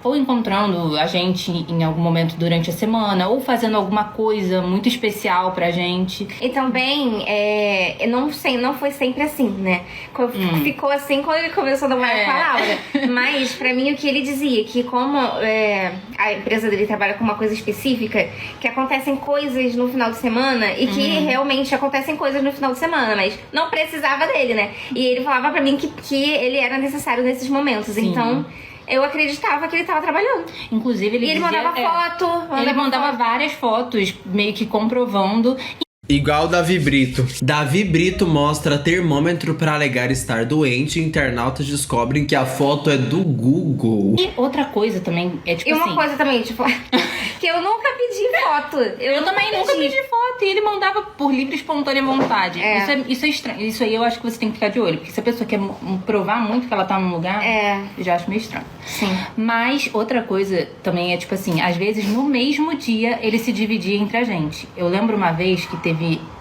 ou encontrando a gente em algum momento durante a semana, ou fazendo alguma coisa muito especial pra gente. E também, não foi sempre assim, né? Ficou assim quando ele começou a namorar com a Laura. Mas, pra mim, o que ele dizia, que como a empresa dele trabalha com uma coisa específica, que acontecem coisas no final de semana e que realmente acontecem coisas no final de semana, mas não precisava dele, né? E ele falava pra mim que ele era necessário nesses momentos. Sim. Então... eu acreditava que ele tava trabalhando. Inclusive, ele mandava foto. Ele mandava várias fotos, meio que comprovando. Igual Davi Brito. Davi Brito mostra termômetro pra alegar estar doente e internautas descobrem que a foto é do Google. E outra coisa também, E uma coisa também, que eu nunca pedi foto. Eu também nunca pedi foto. E ele mandava por livre e espontânea vontade. Isso é estranho. Isso aí eu acho que você tem que ficar de olho. Porque se a pessoa quer provar muito que ela tá num lugar, eu já acho meio estranho. Sim. Mas outra coisa também é, às vezes no mesmo dia ele se dividia entre a gente. Eu lembro uma vez que teve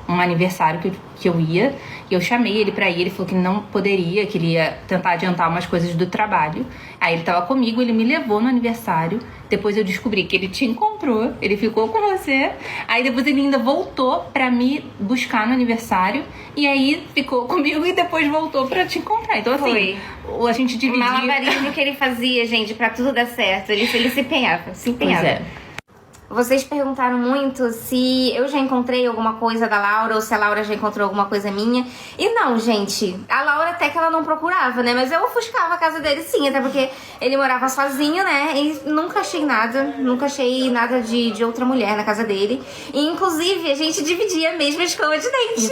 um aniversário que eu ia, e eu chamei ele pra ir, ele falou que não poderia, que ele ia tentar adiantar umas coisas do trabalho. Aí ele tava comigo, ele me levou no aniversário, depois eu descobri que ele te encontrou, ele ficou com você, aí depois ele ainda voltou pra me buscar no aniversário, e aí ficou comigo e depois voltou pra te encontrar. Então assim, a gente dividia... O malabarismo que ele fazia, gente, pra tudo dar certo, ele se empenhava. Pois é. Vocês perguntaram muito se eu já encontrei alguma coisa da Laura ou se a Laura já encontrou alguma coisa minha. E não, gente, a Laura até que ela não procurava, né? Mas eu ofuscava a casa dele sim, até porque ele morava sozinho, né? E nunca achei nada de outra mulher na casa dele. E inclusive a gente dividia a mesma escova de dente.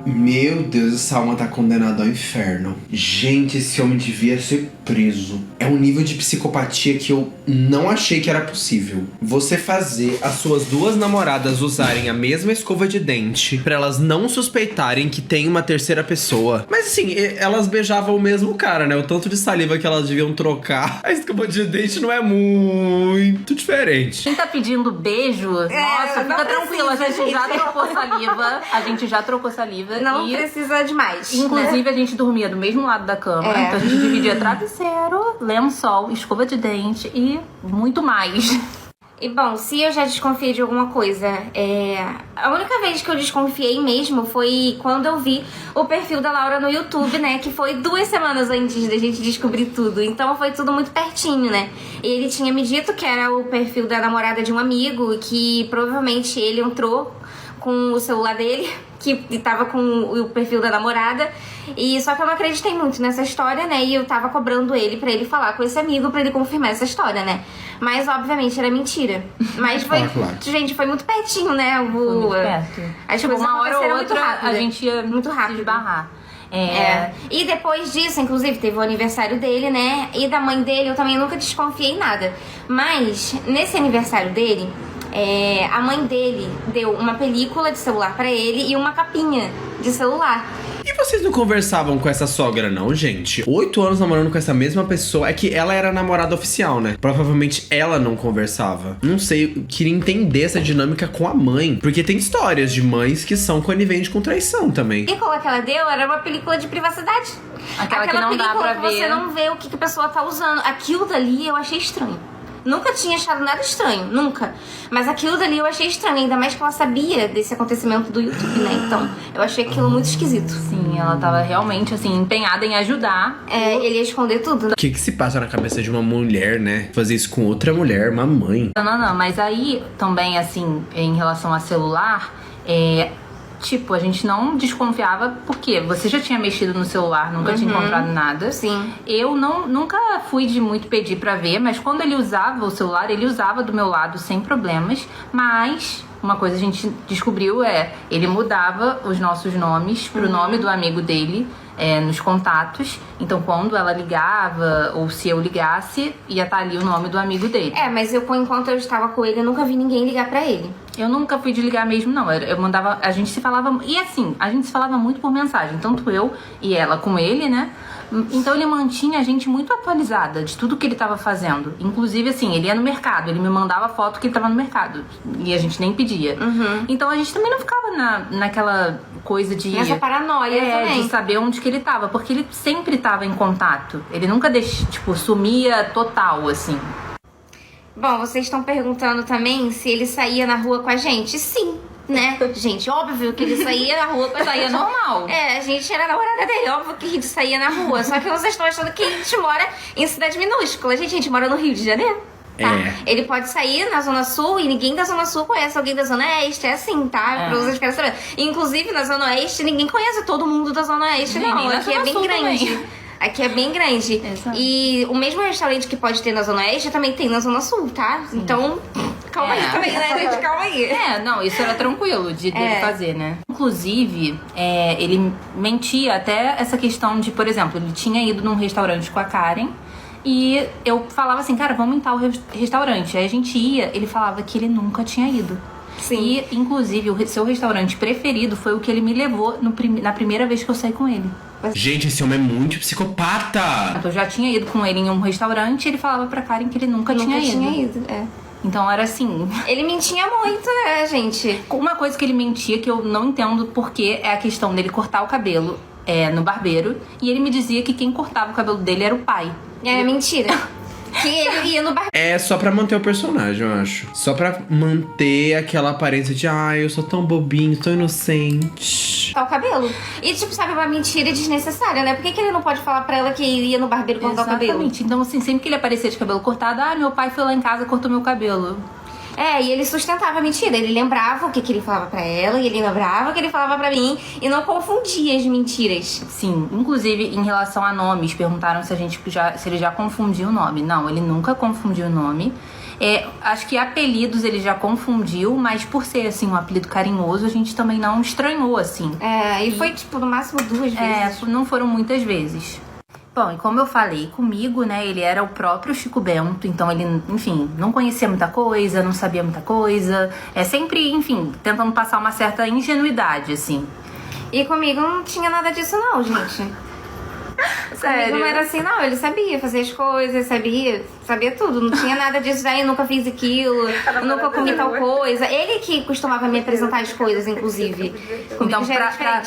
Meu Deus, essa alma tá condenada ao inferno. Gente, esse homem devia ser preso. É um nível de psicopatia que eu não achei que era possível. Você fazer as suas 2 namoradas usarem a mesma escova de dente pra elas não suspeitarem que tem uma terceira pessoa. Mas assim, elas beijavam o mesmo cara, né? O tanto de saliva que elas deviam trocar. A escova de dente não é muito diferente. Quem tá pedindo beijo, nossa, fica tranquila, a gente já trocou saliva. A gente já trocou saliva. Não precisa de mais. Inclusive, a gente dormia do mesmo lado da cama. Então a gente dividia travesseiro, lençol, escova de dente e muito mais. E bom, se eu já desconfiei de alguma coisa, a única vez que eu desconfiei mesmo foi quando eu vi o perfil da Laura no YouTube, né? Que foi 2 semanas antes da gente descobrir tudo. Então foi tudo muito pertinho, né? E ele tinha me dito que era o perfil da namorada de um amigo, que provavelmente ele entrou com o celular dele, que tava com o perfil da namorada. E só que eu não acreditei muito nessa história, né? E eu tava cobrando ele pra ele falar com esse amigo pra ele confirmar essa história, né? Mas obviamente era mentira. Mas foi, gente, foi muito pertinho, né? Foi muito perto. As coisas uma hora ou outra muito rápido. a gente ia muito rápido se esbarrar. E depois disso, inclusive, teve o aniversário dele, né? E da mãe dele eu também nunca desconfiei nada. Mas nesse aniversário dele, a mãe dele deu uma película de celular pra ele e uma capinha de celular. E vocês não conversavam com essa sogra, não, gente? 8 anos namorando com essa mesma pessoa. É que ela era a namorada oficial, né? Provavelmente ela não conversava. Não sei, eu queria entender essa dinâmica com a mãe. Porque tem histórias de mães que são coniventes com traição também. E qual que ela deu era uma película de privacidade. Aquela que não dá pra ver. Você não vê o que a pessoa tá usando. Aquilo dali eu achei estranho. Nunca tinha achado nada estranho, nunca. Mas aquilo dali eu achei estranho, ainda mais que ela sabia desse acontecimento do YouTube, né? Então, eu achei aquilo muito esquisito. Sim, ela tava realmente, assim, empenhada em ajudar. Ele ia esconder tudo. O que se passa na cabeça de uma mulher, né? Fazer isso com outra mulher, uma mãe. Não, mas aí também, assim, em relação a celular, tipo, a gente não desconfiava porque você já tinha mexido no celular, nunca tinha encontrado nada. Sim. Eu nunca fui de muito pedir pra ver, mas quando ele usava o celular, ele usava do meu lado sem problemas. Mas uma coisa a gente descobriu ele mudava os nossos nomes pro nome do amigo dele nos contatos. Então quando ela ligava ou se eu ligasse, ia estar ali o nome do amigo dele. Mas enquanto eu estava com ele, eu nunca vi ninguém ligar pra ele. Eu nunca fui de ligar mesmo, não. Eu mandava... A gente se falava... E assim, a gente se falava muito por mensagem. Tanto eu e ela com ele, né? Então ele mantinha a gente muito atualizada de tudo que ele tava fazendo. Inclusive, assim, ele ia no mercado. Ele me mandava foto que ele tava no mercado. E a gente nem pedia. Então a gente também não ficava naquela coisa de... Nessa paranoia também. De saber onde que ele tava. Porque ele sempre tava em contato. Ele nunca sumia total, assim. Bom, vocês estão perguntando também se ele saía na rua com a gente. Sim, né? Gente, óbvio que ele saía na rua com a gente. Saía normal. A gente era namorada dele, óbvio que a gente saía na rua. Só que vocês estão achando que a gente mora em cidade minúscula. Gente, a gente mora no Rio de Janeiro. Tá? Ele pode sair na Zona Sul e ninguém da Zona Sul conhece alguém da Zona Oeste. É assim, tá? Pra vocês ficarem sabendo. Inclusive, na Zona Oeste, ninguém conhece todo mundo da Zona Oeste, não. Aqui é bem grande. Também. Aqui é bem grande. Exato. E o mesmo restaurante que pode ter na Zona Oeste também tem na Zona Sul, tá? Sim. Então, calma aí também, né, gente? Calma aí. Não, isso era tranquilo de dele fazer, né? Inclusive, ele mentia até essa questão de, por exemplo, ele tinha ido num restaurante com a Karen e eu falava assim, cara, vamos em tal restaurante. Aí a gente ia, ele falava que ele nunca tinha ido. Sim. E, inclusive, o seu restaurante preferido foi o que ele me levou na primeira vez que eu saí com ele. Gente, esse homem é muito psicopata. Eu já tinha ido com ele em um restaurante e ele falava pra Karen que ele nunca tinha ido. Então era assim... Ele mentia muito, né, gente? Uma coisa que ele mentia que eu não entendo porque é a questão dele cortar o cabelo no barbeiro. E ele me dizia que quem cortava o cabelo dele era o pai. Mentira. Que ele ia no barbeiro. É só pra manter o personagem, eu acho. Só pra manter aquela aparência de eu sou tão bobinho, tão inocente. O cabelo. E tipo, sabe, uma mentira desnecessária, né? Por que ele não pode falar pra ela que ia no barbeiro cortar o cabelo? Exatamente. Então, assim, sempre que ele aparecia de cabelo cortado, meu pai foi lá em casa e cortou meu cabelo. E ele sustentava a mentira. Ele lembrava o que ele falava pra ela e ele lembrava o que ele falava pra mim e não confundia as mentiras. Sim, inclusive em relação a nomes, perguntaram se ele já confundiu o nome. Não, ele nunca confundiu o nome. Acho que apelidos ele já confundiu, mas por ser, assim, um apelido carinhoso, a gente também não estranhou, assim. E foi, tipo, no máximo 2 vezes. Não foram muitas vezes. Bom, e como eu falei, comigo, né, ele era o próprio Chico Bento, então ele, enfim, não conhecia muita coisa, não sabia muita coisa, sempre, enfim, tentando passar uma certa ingenuidade, assim. E comigo não tinha nada disso não, gente. Sério? Não era assim, não. Ele sabia fazer as coisas, sabia tudo. Não tinha nada disso. Aí nunca fiz aquilo, nunca comi tal coisa. Ele que costumava me apresentar as coisas, inclusive. Então,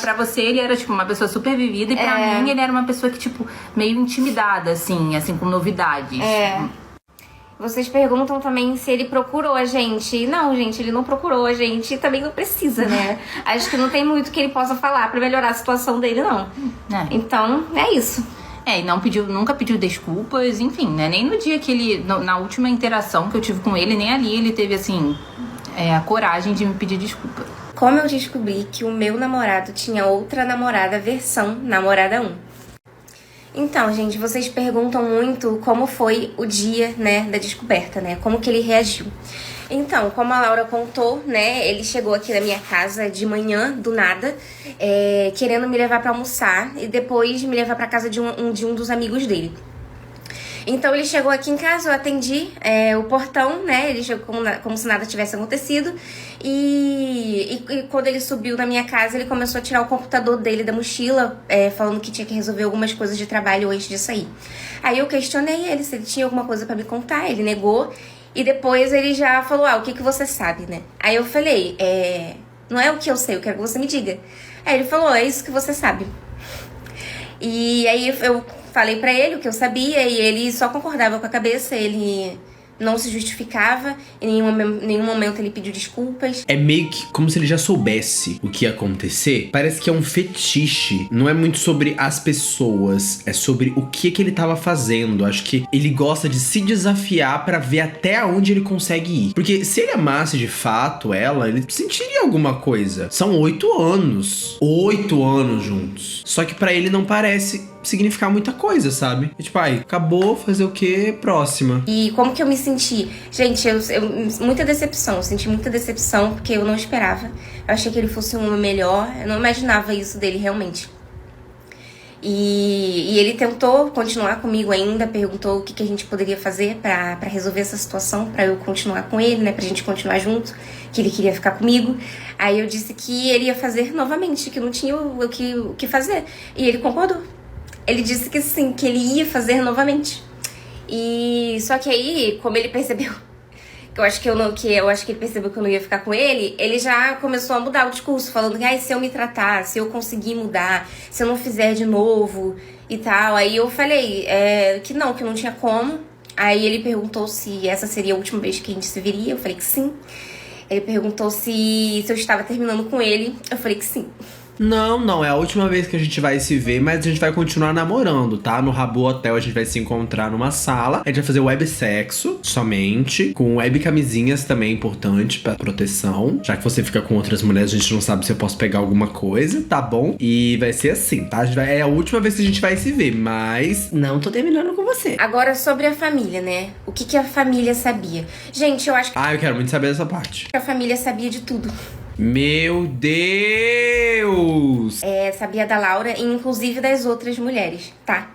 pra você, ele era, tipo, uma pessoa super vivida. E pra mim, ele era uma pessoa que, tipo, meio intimidada, assim com novidades. Vocês perguntam também se ele procurou a gente. Não, gente, ele não procurou a gente e também não precisa, né? Acho que não tem muito que ele possa falar pra melhorar a situação dele, não. Então, é isso. E nunca pediu desculpas, enfim, né? Nem no dia que ele, na última interação que eu tive com ele, nem ali ele teve, assim, a coragem de me pedir desculpa. Como eu descobri que o meu namorado tinha outra namorada versão namorada 1? Então, gente, vocês perguntam muito como foi o dia, né, da descoberta, né? Como que ele reagiu. Então, como a Laura contou, né, ele chegou aqui na minha casa de manhã, do nada, querendo me levar pra almoçar e depois me levar pra casa de um dos amigos dele. Então ele chegou aqui em casa, eu atendi o portão, né? Ele chegou como se nada tivesse acontecido. E quando ele subiu na minha casa, ele começou a tirar o computador dele da mochila, falando que tinha que resolver algumas coisas de trabalho antes de sair. Aí eu questionei ele se ele tinha alguma coisa pra me contar, ele negou. E depois ele já falou, o que você sabe, né? Aí eu falei, não é o que eu sei, eu quero que você me diga. Aí ele falou, é isso que você sabe. E aí eu falei pra ele o que eu sabia e ele só concordava com a cabeça, ele não se justificava, em nenhum momento ele pediu desculpas. É meio que como se ele já soubesse o que ia acontecer. Parece que é um fetiche. Não é muito sobre as pessoas, é sobre o que ele tava fazendo. Acho que ele gosta de se desafiar pra ver até onde ele consegue ir. Porque se ele amasse de fato ela, ele sentiria alguma coisa. São 8 anos. 8 anos juntos. Só que pra ele não parece significar muita coisa, sabe? E, tipo, ai, acabou, fazer o quê? Próxima. E como que eu me senti? Gente, muita decepção. Eu senti muita decepção porque eu não esperava. Eu achei que ele fosse um homem melhor. Eu não imaginava isso dele realmente. E ele tentou continuar comigo ainda, perguntou o que a gente poderia fazer pra resolver essa situação, pra eu continuar com ele, né? Pra gente continuar junto, que ele queria ficar comigo. Aí eu disse que ele ia fazer novamente, que não tinha o que fazer. E ele concordou. Ele disse que sim, que ele ia fazer novamente. E só que aí, como ele percebeu que eu acho que ele percebeu que eu não ia ficar com ele, ele já começou a mudar o discurso, falando que se eu me tratar, se eu conseguir mudar, se eu não fizer de novo e tal. Aí eu falei que não tinha como. Aí ele perguntou se essa seria a última vez que a gente se veria. Eu falei que sim. Ele perguntou se eu estava terminando com ele. Eu falei que sim. Não, é a última vez que a gente vai se ver, mas a gente vai continuar namorando, tá? No Rabu Hotel a gente vai se encontrar numa sala, a gente vai fazer websexo somente, com web camisinhas também importante pra proteção, já que você fica com outras mulheres, a gente não sabe se eu posso pegar alguma coisa, tá bom? E vai ser assim, tá? É a última vez que a gente vai se ver, mas não tô terminando com você. Agora sobre a família, né? O que a família sabia? Gente, eu acho que... eu quero muito saber dessa parte. A família sabia de tudo. Meu Deus! Sabia da Laura e inclusive das outras mulheres, tá?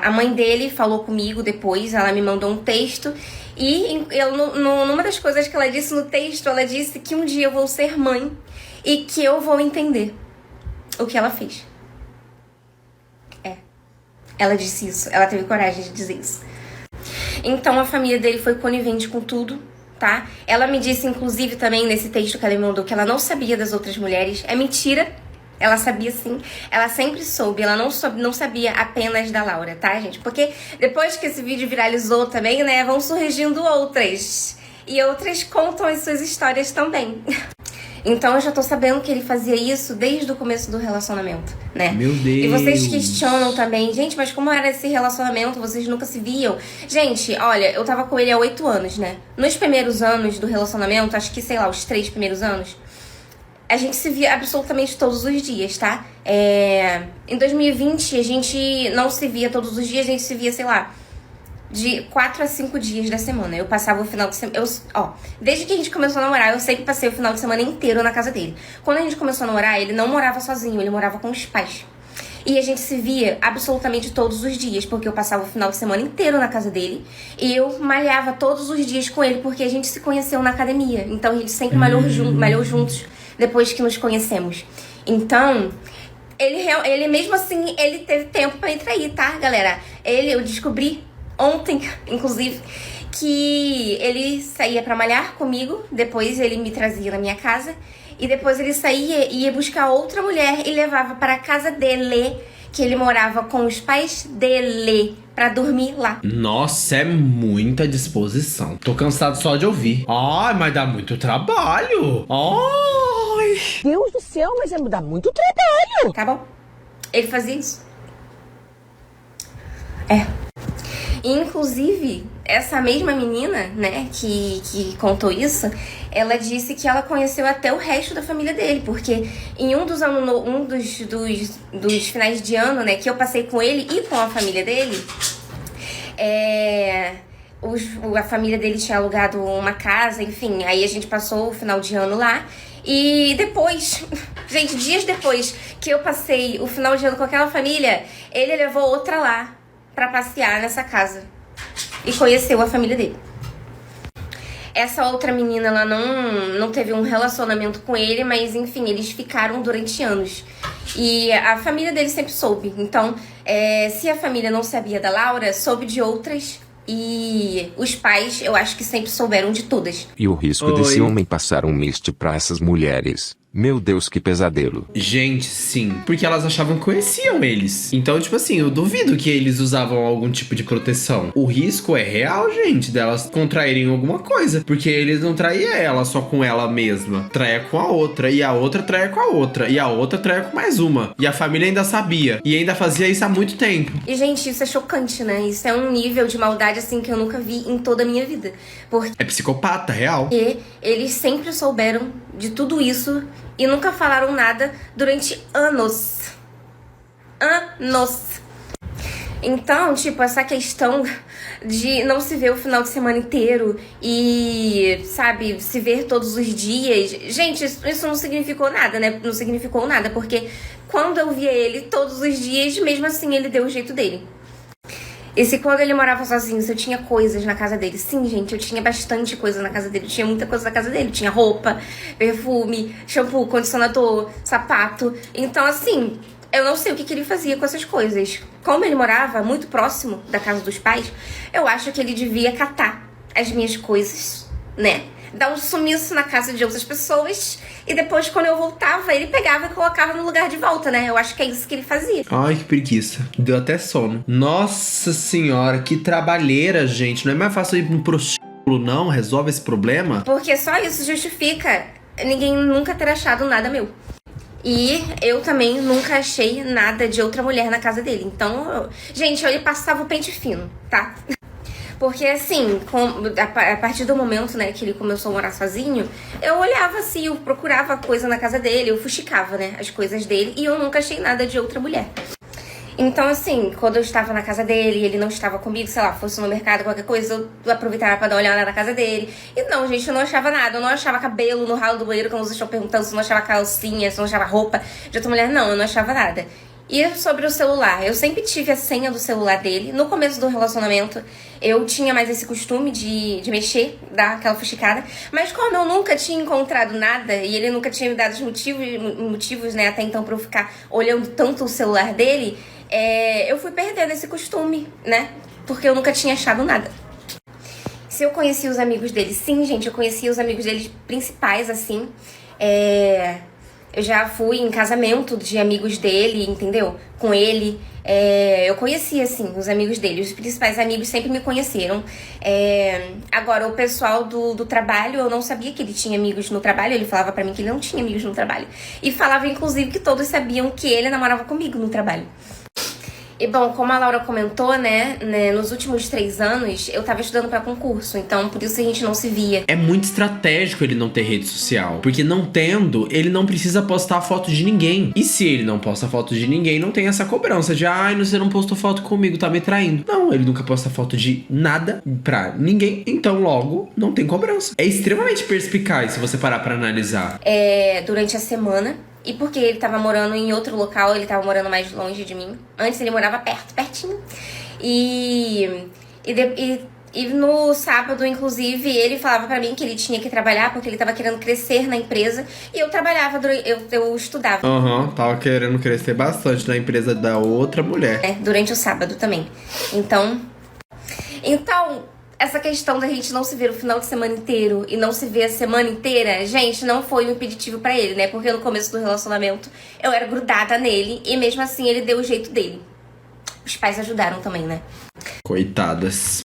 A mãe dele falou comigo depois, ela me mandou um texto e numa das coisas que ela disse no texto, ela disse que um dia eu vou ser mãe e que eu vou entender o que ela fez. Ela disse isso, ela teve coragem de dizer isso. Então a família dele foi conivente com tudo. Tá? Ela me disse, inclusive, também nesse texto que ela me mandou, que ela não sabia das outras mulheres. É mentira. Ela sabia sim. Ela sempre soube. Ela não sabia apenas da Laura, tá, gente? Porque depois que esse vídeo viralizou também, né, vão surgindo outras. E outras contam as suas histórias também. Então eu já tô sabendo que ele fazia isso desde o começo do relacionamento, né? Meu Deus! E vocês questionam também, gente, mas como era esse relacionamento? Vocês nunca se viam? Gente, olha, eu tava com ele há 8 anos, né? Nos primeiros anos do relacionamento, acho que, sei lá, os 3 primeiros anos, a gente se via absolutamente todos os dias, tá? Em 2020, a gente não se via todos os dias, a gente se via, sei lá, de 4 a 5 dias da semana. Eu passava o final de semana... desde que a gente começou a namorar, eu sempre passei o final de semana inteiro na casa dele. Quando a gente começou a namorar, ele não morava sozinho, ele morava com os pais. E a gente se via absolutamente todos os dias, porque eu passava o final de semana inteiro na casa dele. E eu malhava todos os dias com ele, porque a gente se conheceu na academia. Então a gente sempre malhou juntos depois que nos conhecemos. Então... Ele mesmo assim, ele teve tempo pra me trair, tá, galera? Eu descobri ontem, inclusive, que ele saía pra malhar comigo, depois ele me trazia na minha casa, e depois ele saía e ia buscar outra mulher e levava para a casa dele, que ele morava com os pais dele, pra dormir lá. Nossa, é muita disposição. Tô cansado só de ouvir. Ai, mas dá muito trabalho. Ai. Deus do céu, mas dá muito trabalho. Tá bom? Ele fazia isso. Inclusive, essa mesma menina, né, que contou isso, ela disse que ela conheceu até o resto da família dele, porque em um dos finais de ano, né, que eu passei com ele e com a família dele, a família dele tinha alugado uma casa, enfim, aí a gente passou o final de ano lá. E depois, gente, dias depois que eu passei o final de ano com aquela família, ele levou outra lá pra passear nessa casa e conheceu a família dele. Essa outra menina, ela não teve um relacionamento com ele, mas enfim, eles ficaram durante anos. E a família dele sempre soube. Então, se a família não sabia da Laura, soube de outras. E os pais, eu acho que sempre souberam de todas. E o risco desse homem passar um misto pra essas mulheres? Meu Deus, que pesadelo. Gente, sim. Porque elas achavam que conheciam eles. Então, tipo assim, eu duvido que eles usavam algum tipo de proteção. O risco é real, gente, delas contraírem alguma coisa. Porque eles não traíam ela só com ela mesma. Traia com a outra. E a outra traia com a outra. E a outra traia com mais uma. E a família ainda sabia. E ainda fazia isso há muito tempo. E, gente, isso é chocante, né? Isso é um nível de maldade, assim, que eu nunca vi em toda a minha vida. Porque É psicopata, real. eles sempre souberam de tudo isso e nunca falaram nada durante anos. Anos. Então, tipo, essa questão de não se ver o final de semana inteiro e, sabe, se ver todos os dias. Gente, isso não significou nada, né? Não significou nada, porque quando eu via ele todos os dias, mesmo assim, ele deu o jeito dele. E se quando ele morava sozinho, se eu tinha coisas na casa dele? Sim, gente, eu tinha bastante coisa na casa dele. Eu tinha muita coisa na casa dele. Tinha roupa, perfume, shampoo, condicionador, sapato. Então, assim, eu não sei o que ele fazia com essas coisas. Como ele morava muito próximo da casa dos pais, eu acho que ele devia catar as minhas coisas, né? Dar um sumiço na casa de outras pessoas. E depois, quando eu voltava, ele pegava e colocava no lugar de volta, né? Eu acho que é isso que ele fazia. Ai, que preguiça. Deu até sono. Nossa senhora, que trabalheira, gente. Não é mais fácil ir pro prostíbulo, não? Resolve esse problema? Porque só isso justifica ninguém nunca ter achado nada meu. E eu também nunca achei nada de outra mulher na casa dele. Então, gente, ele passava o pente fino, tá? Porque, assim, a partir do momento, né, que ele começou a morar sozinho, eu olhava assim, eu procurava coisa na casa dele, eu fuxicava, né, as coisas dele, e eu nunca achei nada de outra mulher. Então, assim, quando eu estava na casa dele e ele não estava comigo, sei lá, fosse no mercado, qualquer coisa, eu aproveitava pra dar uma olhada na casa dele. E não, gente, eu não achava nada. Eu não achava cabelo no ralo do banheiro, como vocês estão perguntando, se eu não achava calcinha, se eu não achava roupa de outra mulher. Não, eu não achava nada. E sobre o celular, eu sempre tive a senha do celular dele. No começo do relacionamento, eu tinha mais esse costume de mexer, dar aquela fuxicada. Mas como eu nunca tinha encontrado nada, e ele nunca tinha me dado os motivos, né, até então pra eu ficar olhando tanto o celular dele, eu fui perdendo esse costume, né, porque eu nunca tinha achado nada. Se eu conhecia os amigos dele, sim, gente, eu conhecia os amigos dele principais, assim, eu já fui em casamento de amigos dele, entendeu? Com ele. Eu conhecia, assim, os amigos dele. Os principais amigos sempre me conheceram. Agora, o pessoal do trabalho, eu não sabia que ele tinha amigos no trabalho. Ele falava pra mim que ele não tinha amigos no trabalho. E falava, inclusive, que todos sabiam que ele namorava comigo no trabalho. E, bom, como a Laura comentou, né, nos últimos 3 anos, eu tava estudando pra concurso, então por isso a gente não se via. É muito estratégico ele não ter rede social, porque não tendo, ele não precisa postar foto de ninguém. E se ele não posta foto de ninguém, não tem essa cobrança de ai, você não postou foto comigo, tá me traindo. Não, ele nunca posta foto de nada pra ninguém, então logo não tem cobrança. É extremamente perspicaz se você parar pra analisar. Durante a semana. E porque ele tava morando em outro local, ele tava morando mais longe de mim. Antes ele morava pertinho. E no sábado, inclusive, ele falava pra mim que ele tinha que trabalhar porque ele tava querendo crescer na empresa. E eu trabalhava, eu estudava. Tava querendo crescer bastante na empresa da outra mulher. Durante o sábado também. Então, essa questão da gente não se ver o final de semana inteiro e não se ver a semana inteira, gente, não foi um impeditivo pra ele, né? Porque no começo do relacionamento eu era grudada nele e mesmo assim ele deu o jeito dele. Os pais ajudaram também, né? Coitadas.